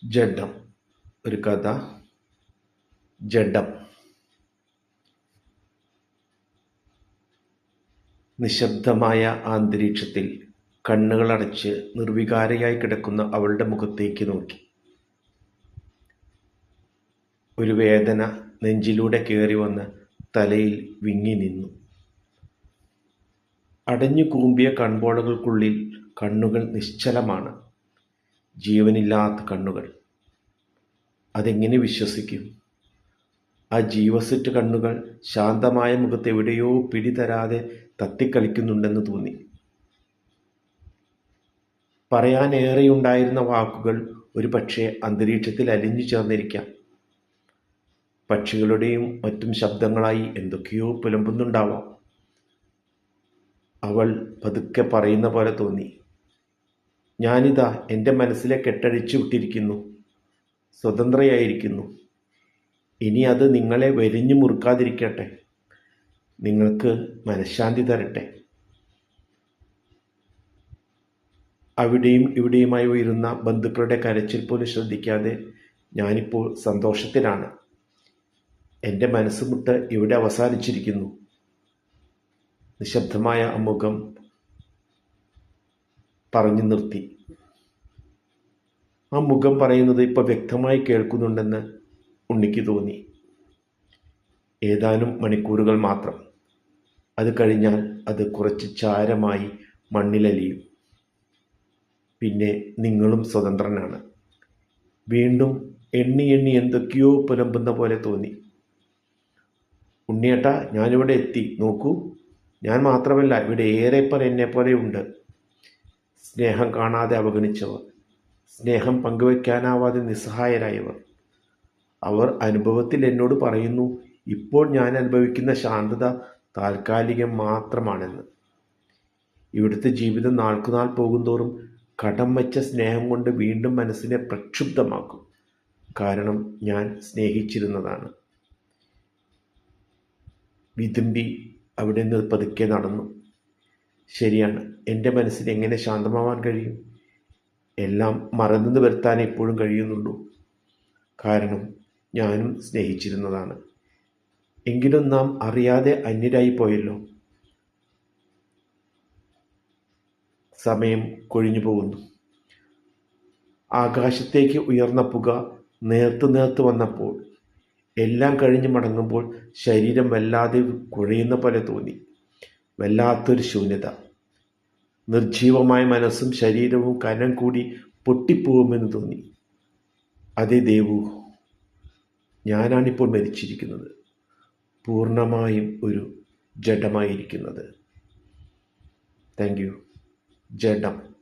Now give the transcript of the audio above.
ജഡം. ഒരു കഥ. ജഡം. നിശബ്ദമായ അന്തരീക്ഷത്തിൽ കണ്ണുകളടച്ച് നിർവികാരയായി കിടക്കുന്ന അവളുടെ മുഖത്തേക്ക് നോക്കി. ഒരു വേദന നെഞ്ചിലൂടെ കയറി വന്ന് തലയിൽ വിങ്ങി നിന്നു. അടഞ്ഞു കൂമ്പിയ കൺപോളകൾക്കുള്ളിൽ കണ്ണുകൾ നിശ്ചലമാണ്. ജീവനില്ലാത്ത കണ്ണുകൾ. അതെങ്ങനെ വിശ്വസിക്കും? ആ ജീവസുറ്റ കണ്ണുകൾ ശാന്തമായ മുഖത്ത് എവിടെയോ പിടിതരാതെ തത്തിക്കളിക്കുന്നുണ്ടെന്ന് തോന്നി. പറയാനേറെയുണ്ടായിരുന്ന വാക്കുകൾ ഒരു പക്ഷേ അന്തരീക്ഷത്തിൽ അലിഞ്ഞു ചേർന്നിരിക്കാം. പക്ഷികളുടെയും മറ്റും ശബ്ദങ്ങളായി എന്തൊക്കെയോ പുലമ്പുന്നുണ്ടാവാം. അവൾ പതുക്കെ പറയുന്ന പോലെ തോന്നി. ഞാനിതാ എൻ്റെ മനസ്സിലെ കെട്ടഴിച്ചു വിട്ടിരിക്കുന്നു. സ്വതന്ത്രയായിരിക്കുന്നു. ഇനി അത് നിങ്ങളെ വരിഞ്ഞു മുറുക്കാതിരിക്കട്ടെ. നിങ്ങൾക്ക് മനഃശാന്തി തരട്ടെ. അവിടെയും ഇവിടെയുമായി ഉയരുന്ന ബന്ധുക്കളുടെ കരച്ചിൽ പോലും ശ്രദ്ധിക്കാതെ ഞാനിപ്പോൾ സന്തോഷത്തിലാണ്. എൻ്റെ മനസ്സുമുട്ട് ഇവിടെ അവസാനിച്ചിരിക്കുന്നു. നിശബ്ദമായ അമുഖം പറഞ്ഞു നിർത്തി. ആ മുഖം പറയുന്നത് ഇപ്പോൾ വ്യക്തമായി കേൾക്കുന്നുണ്ടെന്ന് ഉണ്ണിക്ക് തോന്നി. ഏതാനും മണിക്കൂറുകൾ മാത്രം. അത് കഴിഞ്ഞാൽ അത് കുറച്ച് ചാരമായി മണ്ണിലലിയും. പിന്നെ നിങ്ങളും സ്വതന്ത്രനാണ്. വീണ്ടും എണ്ണി എണ്ണി എന്തൊക്കെയോ പുലമ്പുന്ന പോലെ തോന്നി. ഉണ്ണിയേട്ടാ, ഞാനിവിടെ എത്തി. നോക്കൂ, ഞാൻ മാത്രമല്ല, ഇവിടെ ഏറെ പേർ എന്നെപ്പോലെ ഉണ്ട്. സ്നേഹം കാണാതെ അവഗണിച്ചവർ, സ്നേഹം പങ്കുവയ്ക്കാനാവാതെ നിസ്സഹായരായവർ. അവർ അനുഭവത്തിൽ എന്നോട് പറയുന്നു, ഇപ്പോൾ ഞാൻ അനുഭവിക്കുന്ന ശാന്തത താൽക്കാലികം മാത്രമാണെന്ന്. ഇവിടുത്തെ ജീവിതം നാൾക്കുനാൾ പോകുന്തോറും കടം വച്ച സ്നേഹം കൊണ്ട് വീണ്ടും മനസ്സിനെ പ്രക്ഷുബ്ധമാക്കും. കാരണം ഞാൻ സ്നേഹിച്ചിരുന്നതാണ്. വിതുമ്പി അവിടെ നിന്ന് പതുക്കെ നടന്നു. ശരിയാണ്, എൻ്റെ മനസ്സിന് എങ്ങനെ ശാന്തമാവാൻ കഴിയും? എല്ലാം മറന്നെന്ന് വരുത്താൻ എപ്പോഴും കഴിയുന്നുള്ളൂ. കാരണം ഞാനും സ്നേഹിച്ചിരുന്നതാണ്. എങ്കിലും നാം അറിയാതെ അന്യരായി പോയല്ലോ. സമയം കൊഴിഞ്ഞു പോകുന്നു. ആകാശത്തേക്ക് ഉയർന്ന പുക നേർത്ത് വന്നപ്പോൾ, എല്ലാം കഴിഞ്ഞ് മടങ്ങുമ്പോൾ ശരീരം വല്ലാതെ കുഴയുന്ന പോലെ തോന്നി. വല്ലാത്തൊരു ശൂന്യത. നിർജീവമായ മനസ്സും ശരീരവും കനം കൂടി പൊട്ടിപ്പോകുമെന്ന് തോന്നി. അതേ ദേവു, ഞാനാണിപ്പോൾ മരിച്ചിരിക്കുന്നത്. പൂർണ്ണമായും ഒരു ജഡമായിരിക്കുന്നത്. Thank you. ജഡം.